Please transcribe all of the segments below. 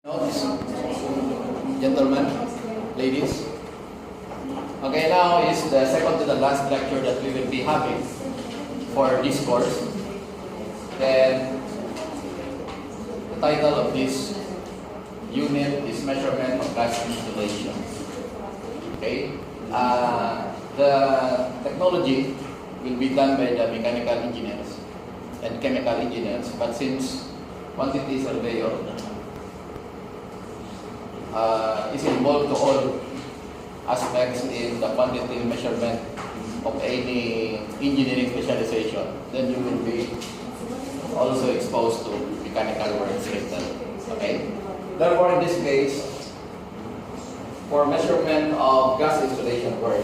Notes, gentlemen, ladies. Okay, now is the second to the last lecture that we will be having for this course. Then the title of this unit is Measurement of Gas Installation. Okay, the technology will be done by the mechanical engineers and chemical engineers, but since quantity surveyor is involved to all aspects in the quantity measurement of any engineering specialization, then you will be also exposed to mechanical works later. Okay? Therefore, in this case, for measurement of gas installation work,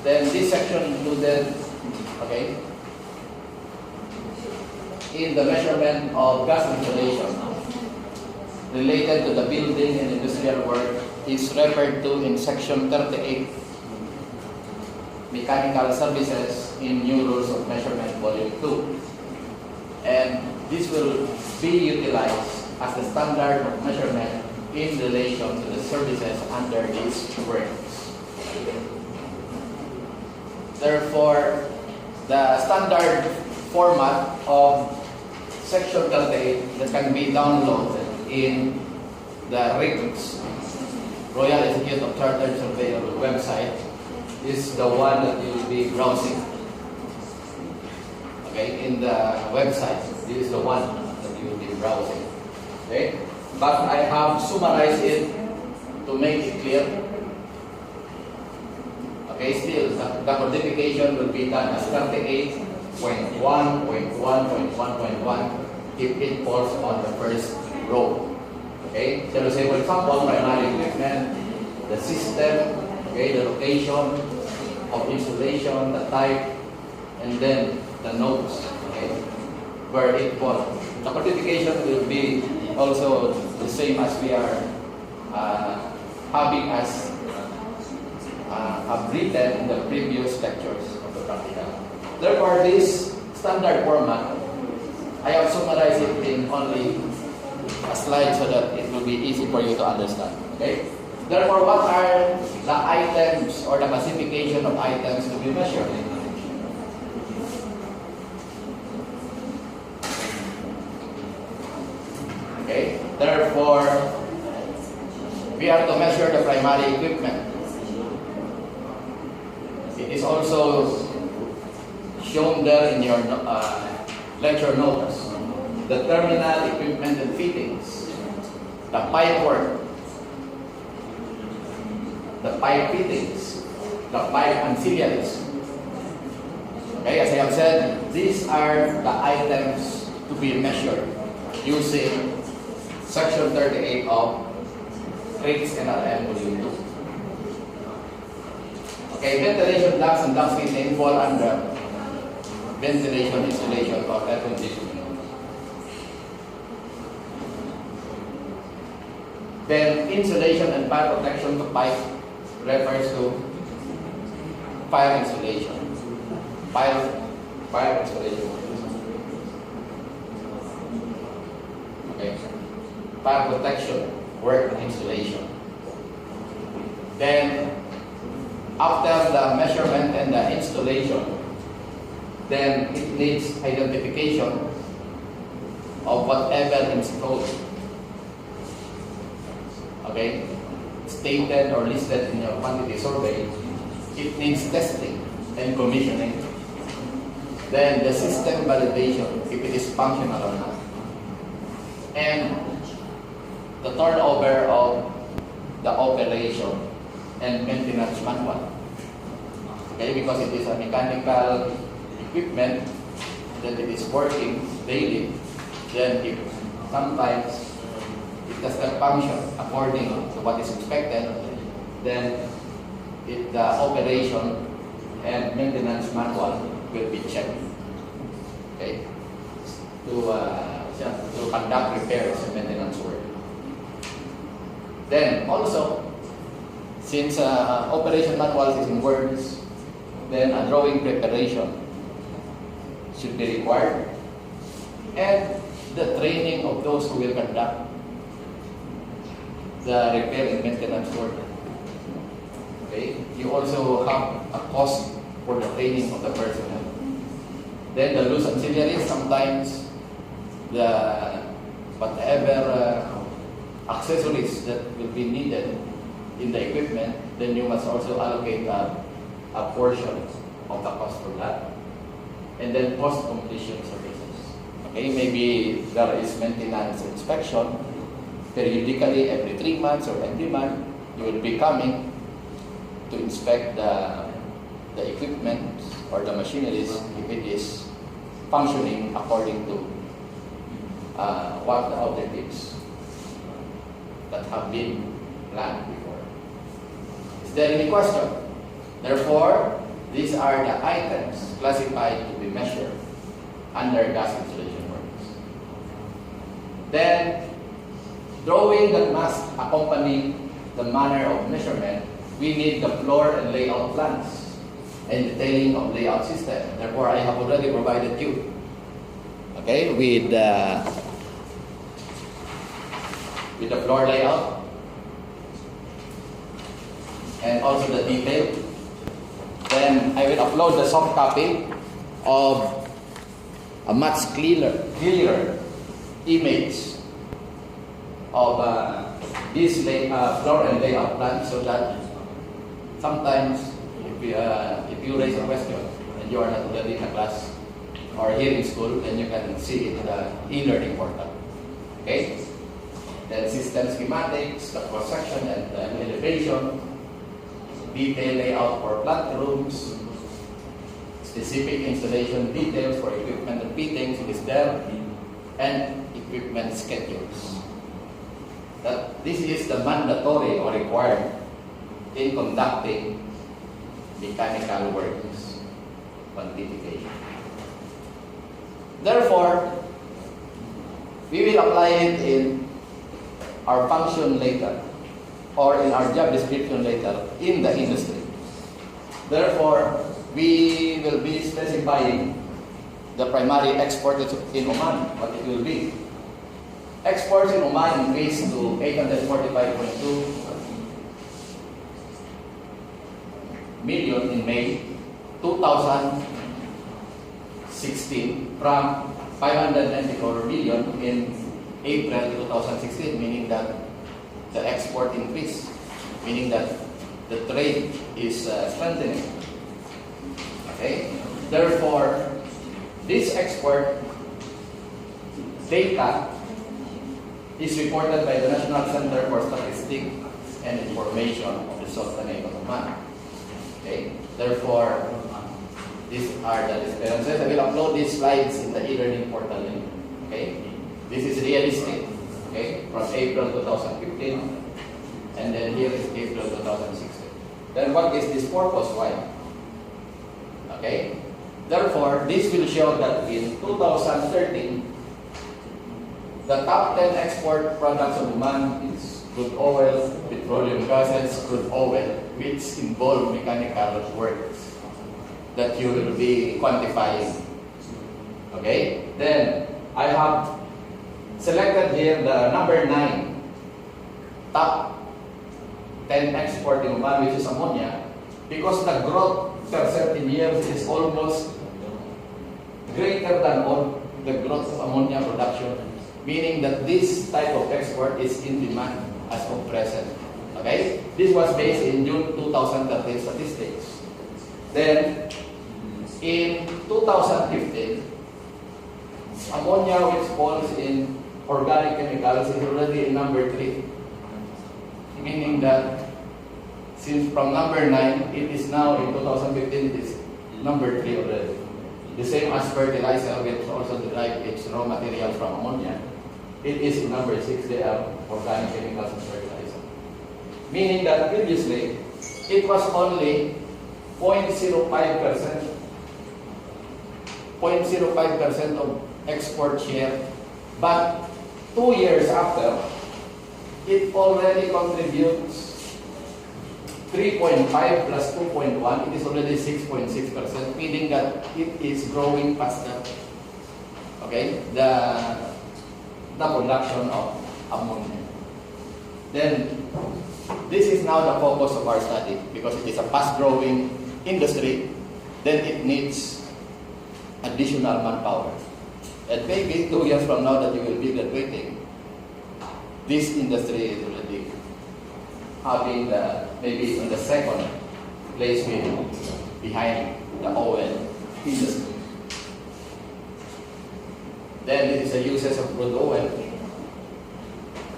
then this section included, okay, in the measurement of gas installation related to the building and industrial work is referred to in section 38, Mechanical Services in New Rules of Measurement Volume 2. And this will be utilized as the standard of measurement in relation to the services under these works. Therefore, the standard format of section 38 that can be downloaded in the RICS, Royal Institute of Chartered Surveyor website, is the one that you will be browsing. Okay, in the website, this is the one that you will be browsing. Okay, but I have summarized it to make it clear. Okay, still the codification will be done as 38.1.1.1.1 if it falls on the first row. Okay, so say for example, primary equipment, the system, okay, the location of installation, the type, and then the notes, okay, where it falls. The codification will be also the same as we are having as have written in the previous lectures of the practical. Therefore, this standard format, I have summarized it in only a slide so that it will be easy for you to understand. Okay? Therefore, what are the items or the classification of items to be measured? Okay? Therefore, we are to measure the primary equipment. It is also shown there in your lecture notes. The terminal equipment and fittings, the pipe work, the pipe fittings, the pipe ancillaries. Okay, as I have said, these are the items to be measured using section 38 of RICS NRM Volume 2. Okay, ventilation ducts and duct fitting fall under ventilation installation or air conditioning. Then insulation and fire protection to pipe refers to fire insulation. Fire insulation. Okay. Fire protection, work and installation. Then after the measurement and the installation, then it needs identification of whatever installed. Okay, stated or listed in your quantity survey. It needs testing and commissioning. Then the system validation, if it is functional or not. And the turnover of the operation and maintenance manual. Okay, because it is a mechanical equipment that it is working daily, then if sometimes it does not function according to what is expected, then the operation and maintenance manual will be checked. Okay, to conduct repairs and maintenance work. Then also, since operation manual is in words, then a drawing preparation should be required. And the training of those who will conduct the repair and maintenance work. Okay? You also have a cost for the training of the personnel. Then the loose auxiliaries, sometimes the whatever accessories that will be needed in the equipment, then you must also allocate a portion of the cost for that. And then post-completion services. Okay, maybe there is maintenance inspection periodically every 3 months or every month. You will be coming to inspect the equipment or the machineries if it is functioning according to what the objectives that have been planned before. Is there any question? Therefore, these are the items classified to be measured under gas insulation works. Then, drawing that must accompany the manner of measurement, we need the floor and layout plans and detailing of layout system. Therefore, I have already provided you, okay, with the floor layout and also the detail. Then I will upload the soft copy of a much clearer image of this floor and layout plan, so that sometimes if you raise a question and you are not already in a class or here in school, then you can see it in the e-learning portal. Okay? Then system schematics, the cross-section and the elevation, detail layout for plant rooms, specific installation details for equipment and fittings is there, and equipment schedules. This is the mandatory or required in conducting mechanical works quantification. Therefore, we will apply it in our function later or in our job description later in the industry. Therefore, we will be specifying the primary export in Oman, what it will be. Exports in Oman increased to 845.2 million in May 2016 from 594 million in April 2016, meaning that the export increase, meaning that the trade is strengthening. Okay? Therefore, this export data is reported by the National Center for Statistics and Information of the Sultanate of Oman. Okay? Therefore, these are the differences. I will upload these slides in the e-learning portal link. Okay? This is realistic. Okay? From April 2015, and then here is April 2016. Then what is this purpose? Why? Okay? Therefore, this will show that in 2013, the top 10 export products of Oman is crude oil, petroleum gases, crude oil, which involve mechanical works that you will be quantifying. Okay? Then, I have selected here the number 9, top 10 export in Oman, which is ammonia, because the growth per 17 years is almost greater than all the growth of ammonia production, meaning that this type of export is in demand as of present. Okay? This was based in June 2013 statistics. Then, in 2015, ammonia, which falls in organic chemicals, is already in number 3. Meaning that since from number 9, it is now in 2015, it is number 3 already. The same as fertilizer, which also derive its raw material from ammonia. It is in number 6, they are organic chemicals and fertilizer. Meaning that previously, it was only 0.05% of export share, but 2 years after, it already contributes 3.5 plus 2.1, it is already 6.6%, meaning that it is growing faster. Okay? The the production of ammonia. Then, this is now the focus of our study because it is a fast-growing industry. Then it needs additional manpower. And maybe 2 years from now that you will be graduating, this industry is already having maybe in the second place behind the oil industry. Then this is the uses of crude oil.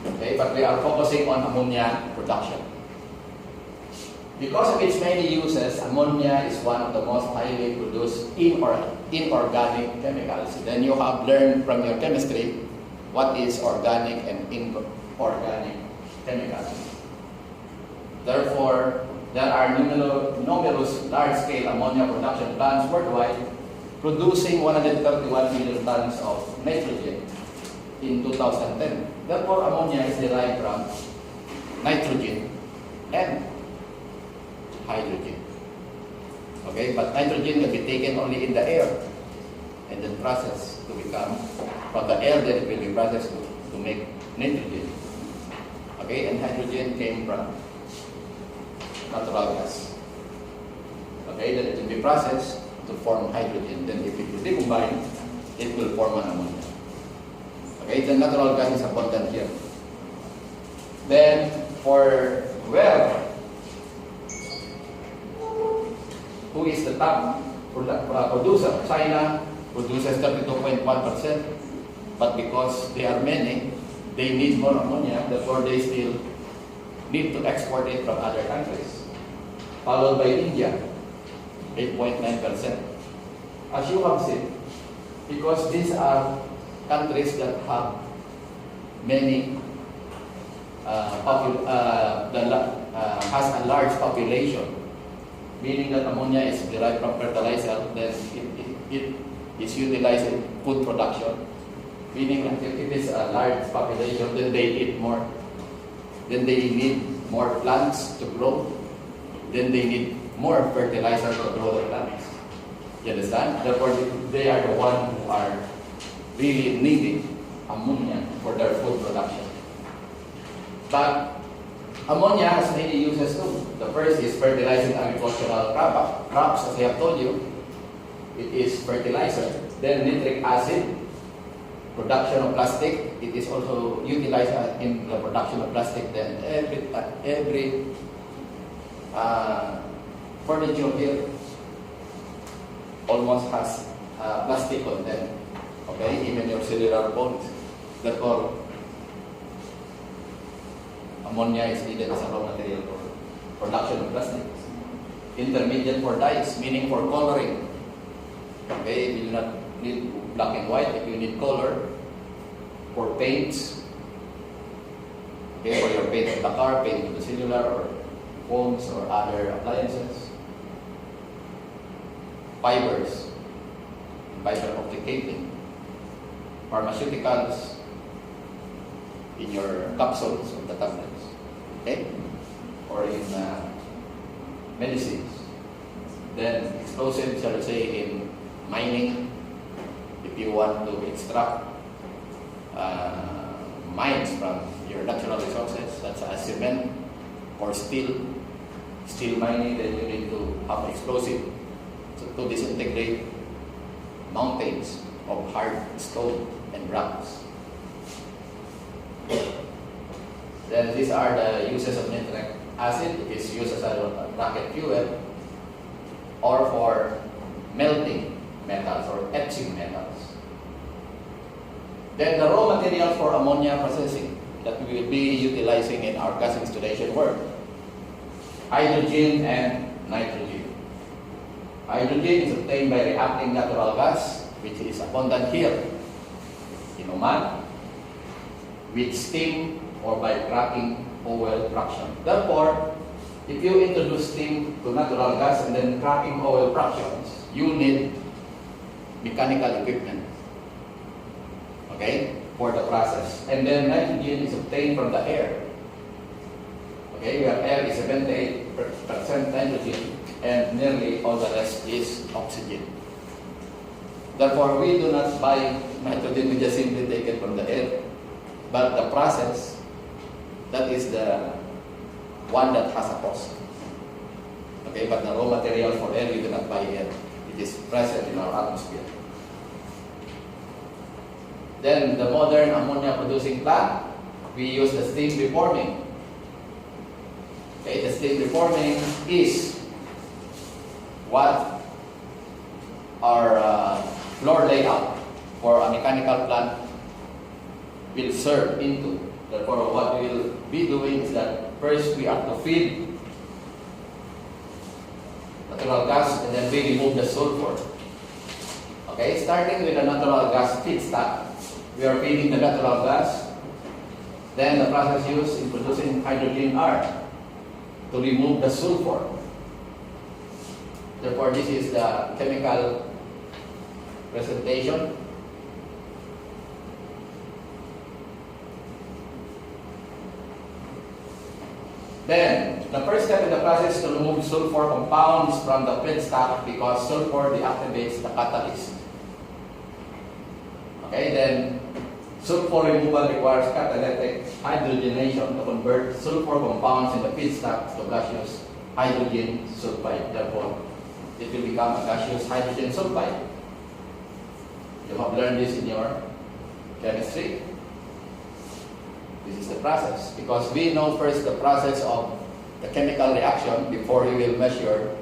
Okay, but we are focusing on ammonia production. Because of its many uses, ammonia is one of the most highly produced inorganic chemicals. Then you have learned from your chemistry what is organic and inorganic chemicals. Therefore, there are numerous large-scale ammonia production plants worldwide producing 131 million tons of nitrogen in 2010. Therefore, ammonia is derived from nitrogen and hydrogen. Okay, but nitrogen can be taken only in the air and then processed to become, from the air then it will be processed to make nitrogen. Okay, and hydrogen came from natural gas. Okay, then it will be processed to form hydrogen. Then if it will decombine, it will form an ammonia. Okay, the natural gas is abundant here. Then for who is the top producer? China produces 32.1%, but because they are many, they need more ammonia, therefore they still need to export it from other countries. Followed by India, 8.9%. As you have seen, because these are countries that have many has a large population, meaning that ammonia is derived from fertilizer, then it is utilized in food production, meaning that if it is a large population, then they eat more. Then they need more plants to grow. Then they need more fertilizer to grow the plants. You understand? Therefore, they are the ones who are really needing ammonia for their food production. But ammonia has many uses too. The first is fertilizing agricultural crops, as I have told you. It is fertilizer. Then nitric acid, production of plastic. It is also utilized in the production of plastic. Then every furniture here almost has plastic on them. Okay, even your cellular phones. Therefore, ammonia is needed as a raw material for production of plastics. Intermediate for dyes, meaning for coloring. Okay, you do not need black and white. If you need color, for paints, okay, for your paint of the car, paint of the cellular or phones or other appliances. Fibers, fiber optic cable. Pharmaceuticals in your capsules of the tablets, okay, or in medicines. Then explosives, shall we say, in mining. If you want to extract mines from your natural resources, such as cement or steel mining, then you need to have explosive to disintegrate mountains of hard stone and rocks. Then these are the uses of nitric acid. It is used as a rocket fuel or for melting metals or etching metals. Then the raw materials for ammonia processing that we will be utilizing in our gas installation work: hydrogen and nitrogen. Hydrogen is obtained by reacting natural gas, which is abundant here in Oman, with steam or by cracking oil fraction. Therefore, if you introduce steam to natural gas and then cracking oil fractions, you need mechanical equipment, okay, for the process. And then nitrogen is obtained from the air. Okay, where air is 78% nitrogen and nearly all the rest is oxygen. Therefore, we do not buy nitrogen, we just simply take it from the air. But the process, that is the one that has a cost. Okay, but the raw material for air, you cannot buy air. It is present in our atmosphere. Then the modern ammonia producing plant, we use the steam reforming. Okay, the steam reforming is what our floor layout for a mechanical plant will serve into. Therefore, what we will be doing is that first we have to feed natural gas and then we remove the sulfur. Okay, starting with the natural gas feedstock, we are feeding the natural gas. Then the process used in producing hydrogen R to remove the sulfur. Therefore, this is the chemical presentation. Then, the first step in the process is to remove sulfur compounds from the feedstock because sulfur deactivates the catalyst. Okay, then sulfur removal requires catalytic hydrogenation to convert sulfur compounds in the feedstock to gaseous hydrogen sulfide. Therefore, it will become a gaseous hydrogen sulfide. You have learned this in your chemistry. This is the process, because we know first the process of the chemical reaction before we will measure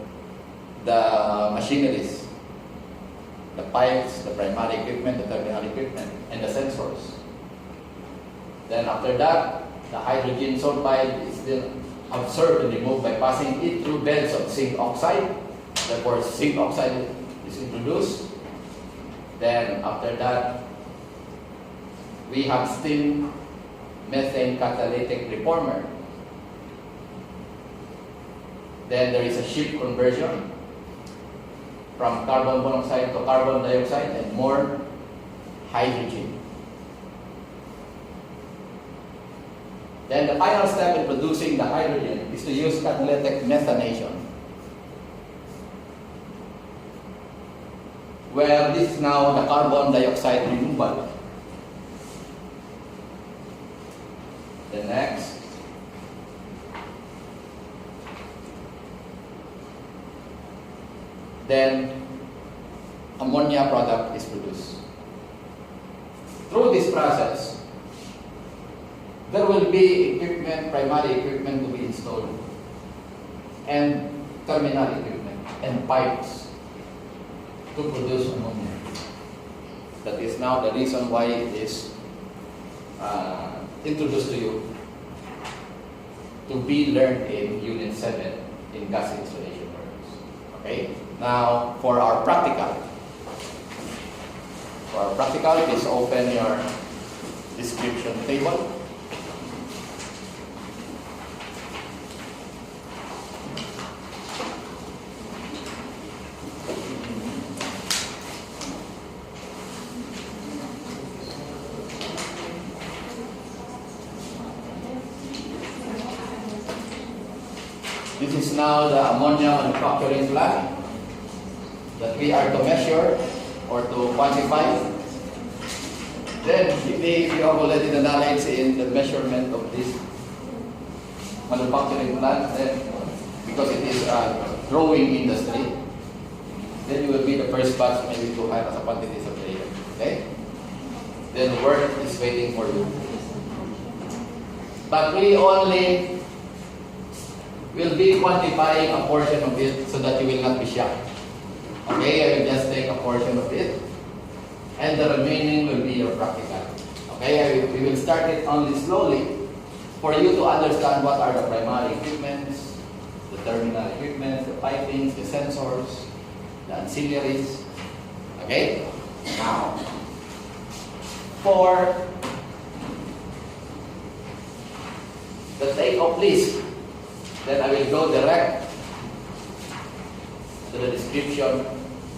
the machineries, the pipes, the primary equipment, the terminal equipment, and the sensors. Then after that, the hydrogen sulfide is then absorbed and removed by passing it through beds of zinc oxide. Therefore, zinc oxide is introduced. Then after that, we have steam methane catalytic reformer. Then there is a shift conversion from carbon monoxide to carbon dioxide and more hydrogen. Then the final step in producing the hydrogen is to use catalytic methanation, where this is now the carbon dioxide removal. The next. Then ammonia product is produced. Through this process, there will be equipment, primary equipment to be installed, and terminal equipment, and pipes to produce ammonia. That is now the reason why it is introduced to you to be learned in Unit 7 in gas installation works. Okay? Now, for our practical. For our practical, please open your description table. This is now the ammonia manufacturing plant that we are to measure or to quantify. Then, if you have already the knowledge in the measurement of this manufacturing plant, then because it is a growing industry, then you will be the first batch maybe to hire as a quantity surveyor. Okay? Then work is waiting for you. But we only will be quantifying a portion of it so that you will not be shocked. Okay, I will just take a portion of it, and the remaining will be your practical. Okay, we will start it only slowly for you to understand what are the primary equipments, the terminal equipment, the pipings, the sensors, the ancillaries. Okay, now for the take-off list, then I will go direct to the description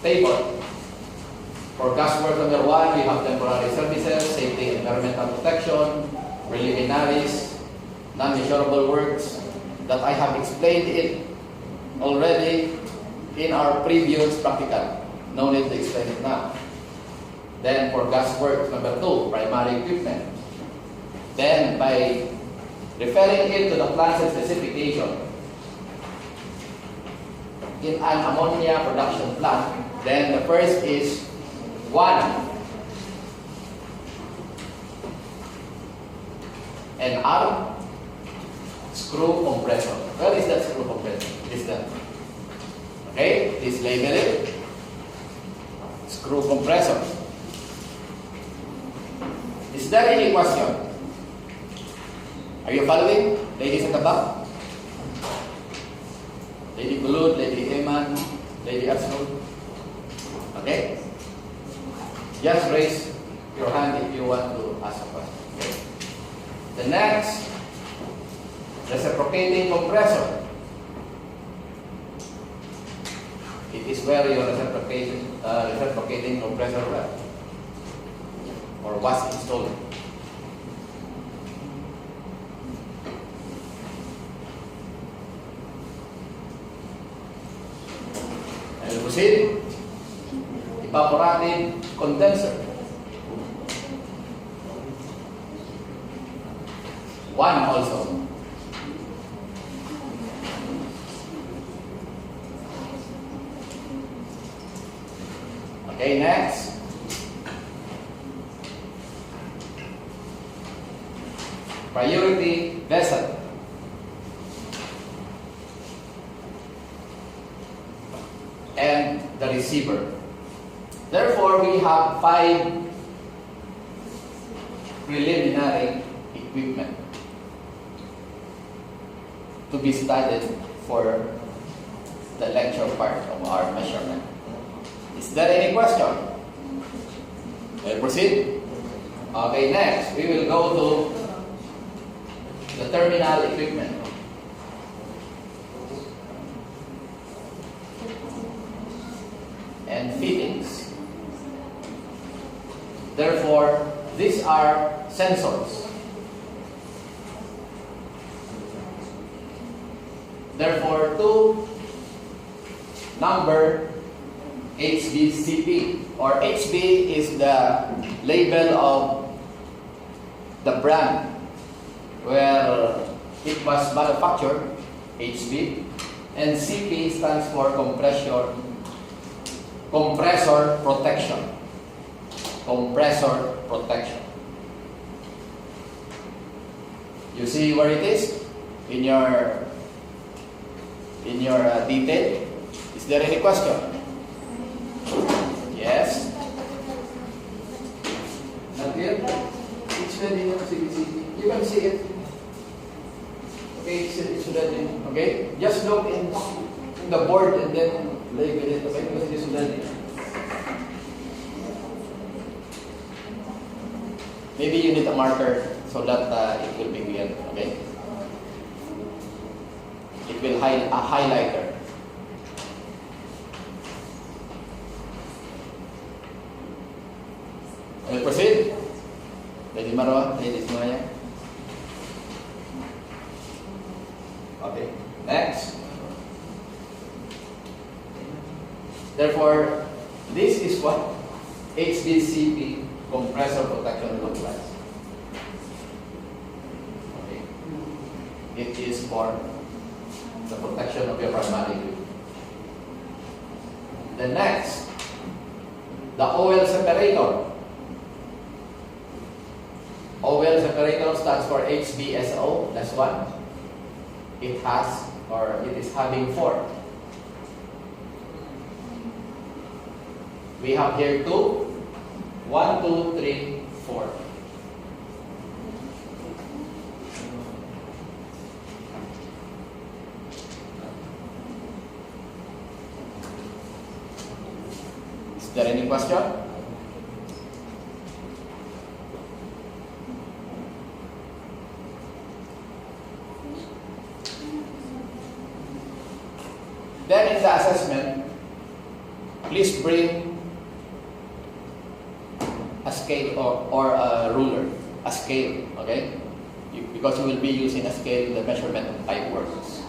table. For gas work number 1, we have temporary services, safety and environmental protection, preliminaries, non-measurable works that I have explained it already in our previous practical. No need to explain it now. Then for gas work number 2, primary equipment. Then by referring it to the plant's specification, in an ammonia production plant, then the first is 1 an arm screw compressor. Where is that screw compressor? Is that? Okay, please label it. Screw compressor. Is there any question? Are you following, ladies at the back? Lady Gulud, Lady Eman, Lady Absolute. Okay? Just raise your hand if you want to ask a question. Okay? The next, reciprocating compressor. It is where your reciprocating compressor was installed. I will proceed. Evaporative condenser. 1 also. Okay, next. Priority vessel. And the receiver. Therefore, we have 5 preliminary equipment to be studied for the lecture part of our measurement. Is there any question? We'll proceed. Okay, next, we will go to the terminal equipment. And fittings. Therefore, these are sensors. Therefore, to number HBCP, or HB is the label of the brand where it was manufactured, HB, and CP stands for compressor protection. Compressor protection. You see where it is in your detail? Is there any question? Yes? Not here? It's ready. You can see it. Okay, it's ready. Okay? Just look in the board and then label it. Okay? Because it's ready. Maybe you need a marker so that it will be weird. Okay? It will a highlighter. We'll proceed. Lady Marwa, Lady Ismaya. Okay. Next. Therefore, this is what HDCP compressor protection looks like. Okay. It is for the protection of your primary glue. The next, the oil separator. Oil separator stands for HBSO. That's one. It has, or it is having 4. We have here 2. 1, 2, 3, 4. Is there any question? Then in the assessment, please bring a scale or a ruler, a scale, okay? Because you will be using a scale, the measurement of pipe works.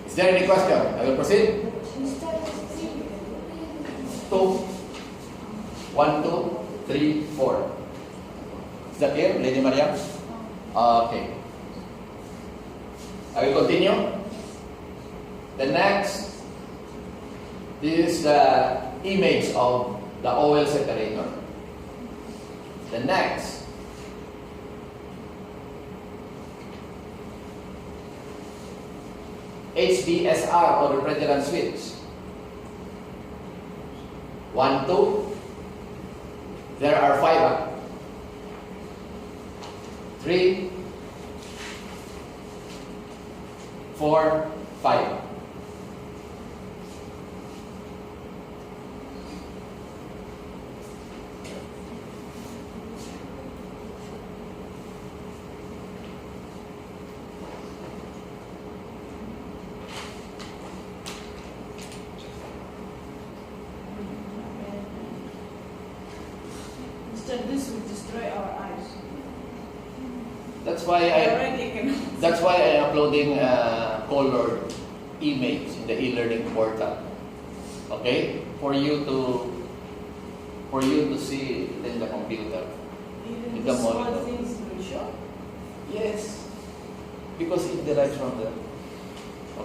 Is there any question? I will proceed. 2, 1, 2, 3, 4. Is that clear, Lady Mariam? Okay. I will continue. The next, this is the image of the oil separator. The next, HDSR or refrigerant switch. 1, 2. There are 5. 3, 4, 5. This will destroy our eyes. That's why I am uploading colored image in the e-learning portal. Okay, for you to see it in the computer. Even In the small monitor. things will show. Yes, because it derives from the.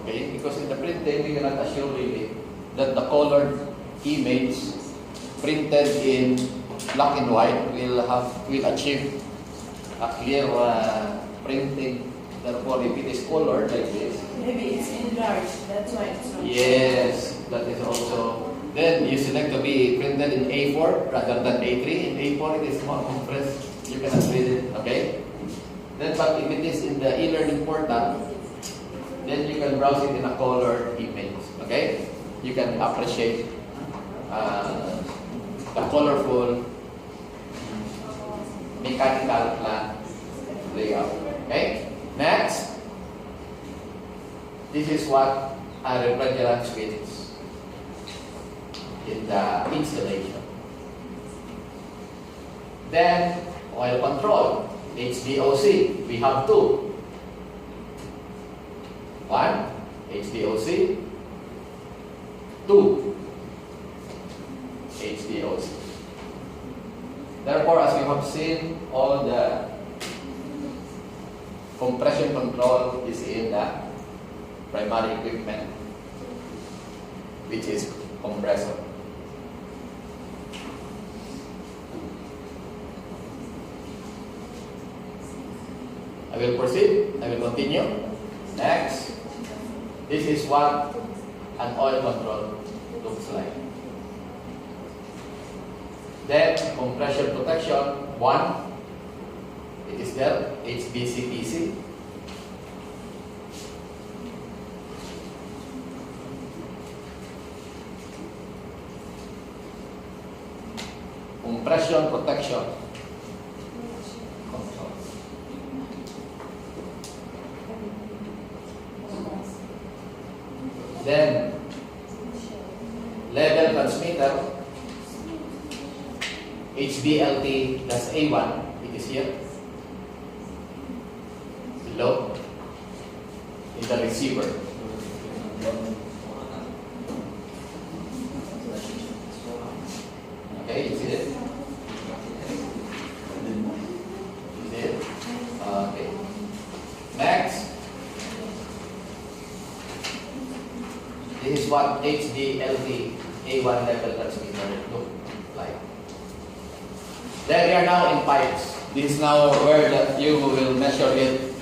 Okay, because in the printing we cannot assure really that the colored image printed in black and white will achieve a clear printing. Therefore, if it is colored like this, Maybe it's enlarged, that's why it's not. yes, that is also. Then you select to be printed in A4 rather than A3. In A4, it is more compressed. You cannot read it. Okay. Then, but if it is in the e-learning portal, then you can browse it in a colored image. Okay. You can appreciate the colorful mechanical plant layout. Okay? Next, this is what a refrigerant switch is in the installation. Then, oil control, HDOC, we have 2. 1, HDOC, 2, HDOC. Therefore, as you have seen, all the compression control is in the primary equipment, which is compressor. I will proceed. I will continue. Next, this is what an oil control looks like. Then compression protection 1. It is there, HDCTC. Compression protection. Then level transmitter, HDLT plus A1, it is here. Below in the receiver. Okay, you see it? You see it? Okay. Next, this is what HDLT A1 level transmitter look like. Then we are now in pipes. This is now where you will measure it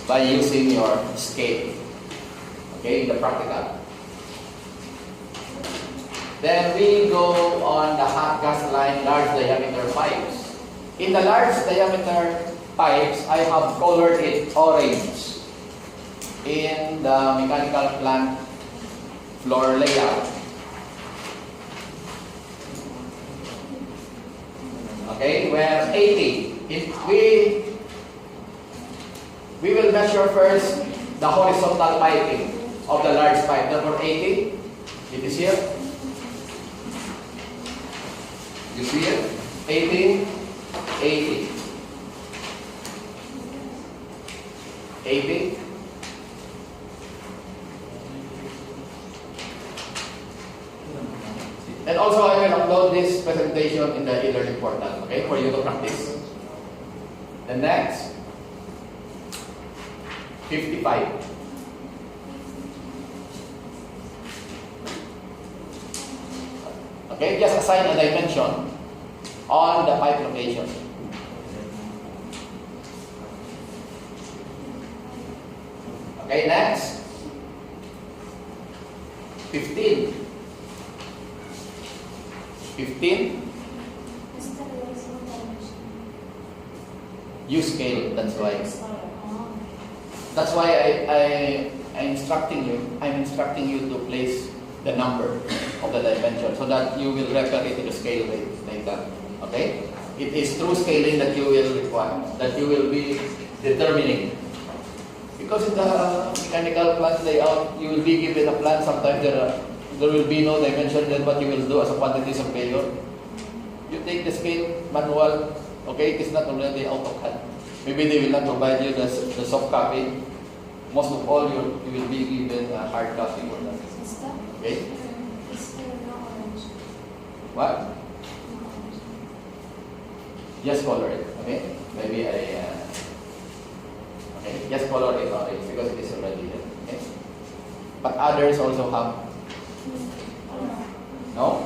by using your scale. Okay, the practical. Then we go on the hot gas line large diameter pipes. In the large diameter pipes, I have colored it orange in the mechanical plant floor layout. Okay, where 80. If we will measure first the horizontal piping of the large pipe. Therefore 80. It is here. You see it? 80, 80. 80. And also I will upload this presentation in the e-learning portal, okay, for you to practice. The next, 55. Okay, just assign a dimension on the pipe location. Okay, next, 15. 15. You scale, that's why. That's why I'm instructing you to place the number of the dimension so that you will refer it to the scale rate later. Okay? It is through scaling that you will require, that you will be determining. Because in the mechanical plant layout, you will be given a plan. Sometimes there will be no dimension. Then what you will do as a quantities of failure, you take the scale manual. Okay, it is not already AutoCAD. Maybe they will not provide you the soft copy. Most of all, you will be given a hard copy for that. Okay? What? Just color it. Okay? Maybe okay, just color it orange because it is already there. Okay? But others also have. No?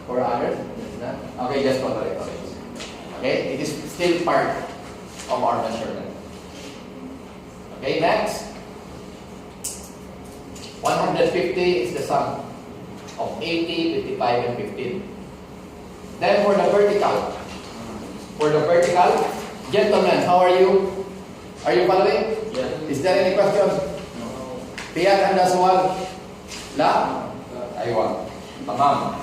For others? Okay, just color it orange. Okay, it is still part of our measurement. Okay, next. 150 is the sum of 80, 55, and 15. Then for the vertical, gentlemen, how are you? Are you following? Yeah. Is there any question? No. Piyat anda soal? La? Aywan. Tamam.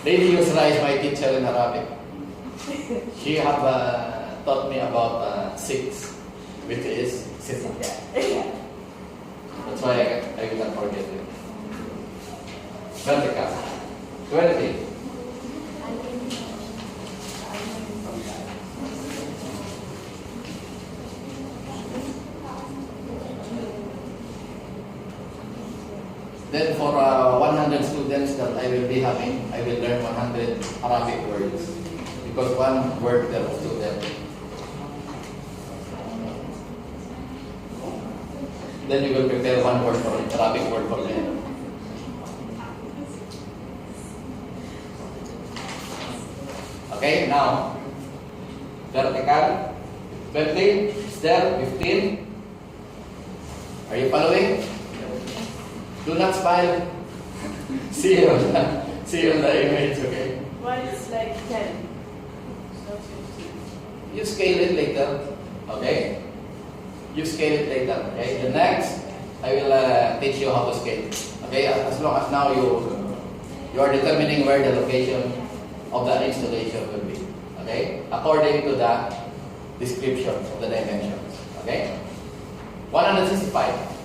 Lady Yusra is my teacher in Arabic. She have taught me about 6, which is sitting. That's why I will not forget it. Vertical. 20. Then for 100 students that I will be having, I will learn 100 Arabic words. Because one word per student. Then you will prepare one word for Arabic word for them. Okay, now vertical 20, is there 15? Are you following? Do not smile. See you on the image, okay? One is like 10. It's not 15. You scale it later, okay? You scale it later, okay? The next, I will teach you how to scale, okay? As long as now you are determining where the location of the installation will be, okay? According to the description of the dimensions, okay? 165.